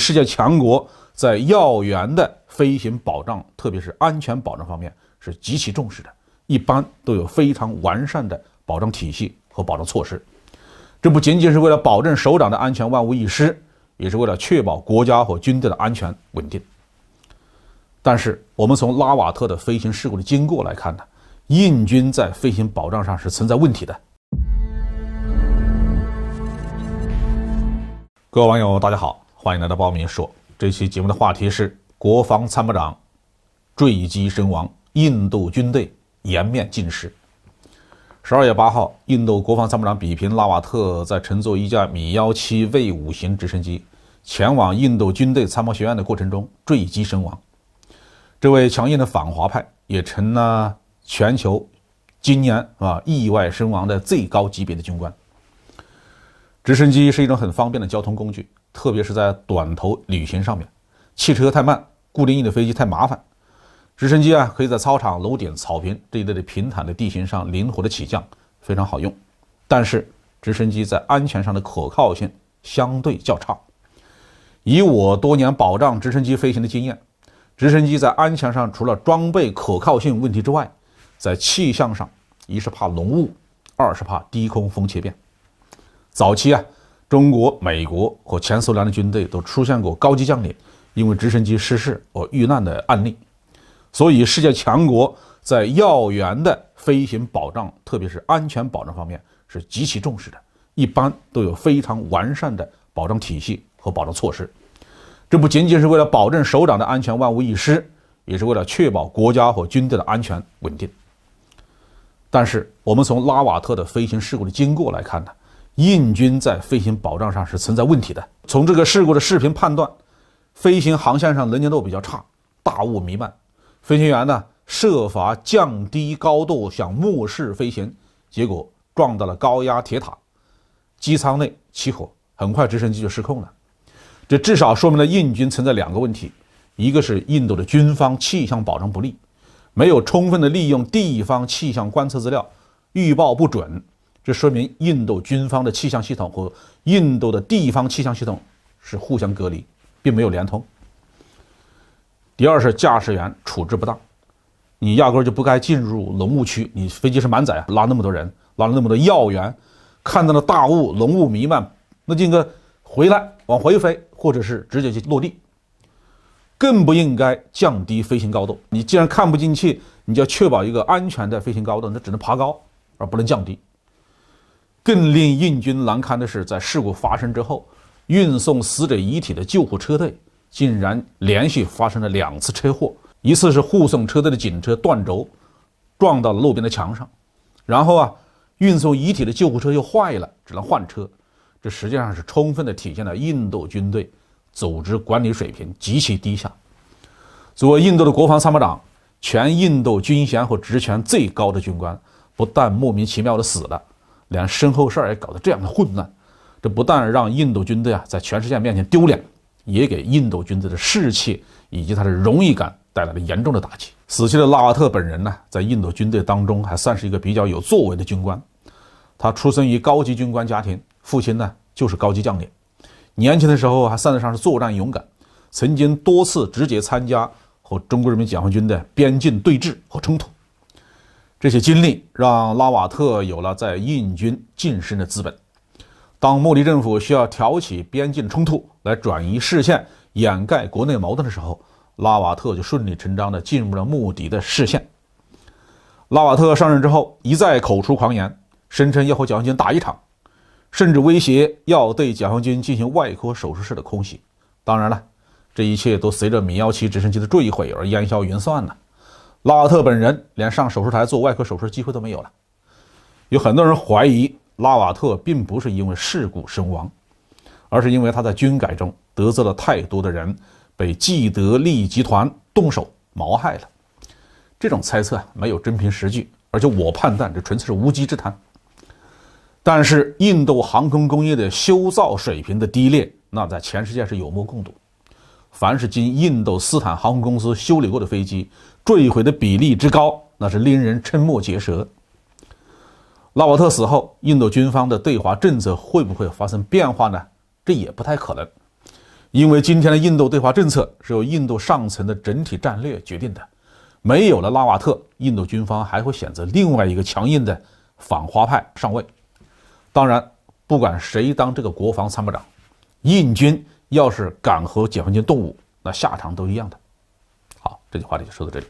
世界强国在要员的飞行保障，特别是安全保障方面是极其重视的，一般都有非常完善的保障体系和保障措施。这不仅仅是为了保证首长的安全万无一失，也是为了确保国家和军队的安全稳定。但是我们从拉瓦特的飞行事故的经过来看呢，印军在飞行保障上是存在问题的。各位网友大家好，欢迎来到包明说。这期节目的话题是国防参谋长坠机身亡，印度军队颜面尽失。12月8号，印度国防参谋长比频拉瓦特在乘坐一架米17卫5型直升机前往印度军队参谋学院的过程中坠机身亡。这位强硬的反华派也成了全球今年意外身亡的最高级别的军官。直升机是一种很方便的交通工具，特别是在短途旅行上面，汽车太慢，固定翼的飞机太麻烦。直升机可以在操场、楼顶、草坪这一类的平坦的地形上灵活的起降，非常好用。但是直升机在安全上的可靠性相对较差。以我多年保障直升机飞行的经验，直升机在安全上除了装备可靠性问题之外，在气象上，一是怕浓雾，二是怕低空风切变。早期中国、美国和前苏联的军队都出现过高级将领因为直升机失事而遇难的案例。所以世界强国在要员的飞行保障，特别是安全保障方面是极其重视的，一般都有非常完善的保障体系和保障措施。这不仅仅是为了保证首长的安全万无一失，也是为了确保国家和军队的安全稳定。但是我们从拉瓦特的飞行事故的经过来看呢，印军在飞行保障上是存在问题的。从这个事故的视频判断，飞行航线上能见度比较差，大雾弥漫，飞行员设法降低高度想目视飞行，结果撞到了高压铁塔，机舱内起火，很快直升机就失控了。这至少说明了印军存在两个问题，一个是印度的军方气象保障不力，没有充分的利用地方气象观测资料，预报不准，这说明印度军方的气象系统和印度的地方气象系统是互相隔离，并没有连通。第二是驾驶员处置不当，你压根就不该进入浓雾区，你飞机是满载拉那么多人，拉了那么多要员，看到了大雾浓雾弥漫，那就应该回来往回飞，或者是直接去落地，更不应该降低飞行高度。你既然看不进去，你就要确保一个安全的飞行高度，那只能爬高而不能降低。更令印军难堪的是，在事故发生之后，运送死者遗体的救护车队竟然连续发生了2次车祸，一次是护送车队的警车断轴撞到了路边的墙上，然后运送遗体的救护车又坏了，只能换车。这实际上是充分的体现了印度军队组织管理水平极其低下。作为印度的国防参谋长，全印度军衔和职权最高的军官，不但莫名其妙的死了，连身后事也搞得这样的混乱，这不但让印度军队在全世界面前丢脸，也给印度军队的士气以及他的荣誉感带来了严重的打击。死去的拉瓦特本人在印度军队当中还算是一个比较有作为的军官。他出生于高级军官家庭，父亲就是高级将领，年轻的时候还算得上是作战勇敢，曾经多次直接参加和中国人民解放军的边境对峙和冲突。这些经历让拉瓦特有了在印军晋升的资本。当莫迪政府需要挑起边境冲突来转移视线，掩盖国内矛盾的时候，拉瓦特就顺理成章地进入了莫迪的视线。拉瓦特上任之后，一再口出狂言，声称要和解放军打一场，甚至威胁要对解放军进行外科手术室的空袭。当然了，这一切都随着米17直升机的坠毁而烟消云散了。拉瓦特本人连上手术台做外科手术的机会都没有了。有很多人怀疑拉瓦特并不是因为事故身亡，而是因为他在军改中得罪了太多的人，被既得利益集团动手谋害了。这种猜测没有真凭实据，而且我判断这纯粹是无稽之谈。但是印度航空工业的修造水平的低劣，那在全世界是有目共睹。凡是经印度斯坦航空公司修理过的飞机，坠毁的比例之高，那是令人瞠目结舌。拉瓦特死后，印度军方的对华政策会不会发生变化呢？这也不太可能。因为今天的印度对华政策是由印度上层的整体战略决定的，没有了拉瓦特，印度军方还会选择另外一个强硬的反华派上位。当然，不管谁当这个国防参谋长，印军要是敢和解放军动武，那下场都一样的。好，这句话题就说到这里。